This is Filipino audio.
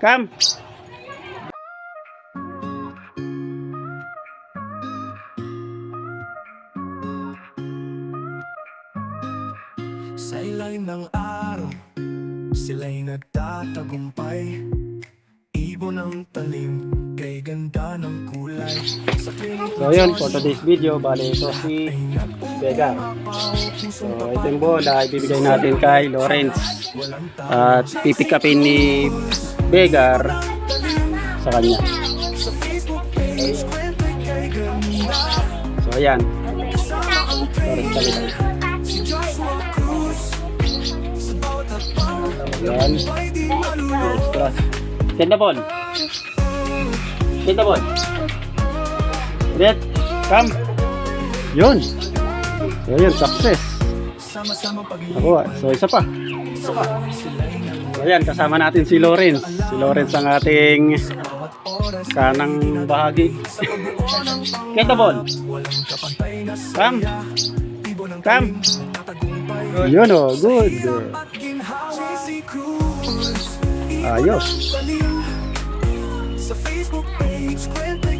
Come. Sa ilalim ng araw, sila'y nagtatagumpay. Ibon ng talim, kay ganda ng kulay. So yun, for today's video, bali ito si Begar. So ito yung bola, ibibigay natin kay Lawrence. At pipick upin ni Begar sa kanya. So ayan. Lawrence kami tayo. Ayan. Extra. Send the ball. Send the ball. Red, come. Yun. So yun, success. Nakuha. So isa pa. So ayan, kasama natin si Lawrence. Si Lawrence ang ating kanang bahagi. Get the ball. Come. Come. Yun o, good. Ayos. Sa Facebook page, kwento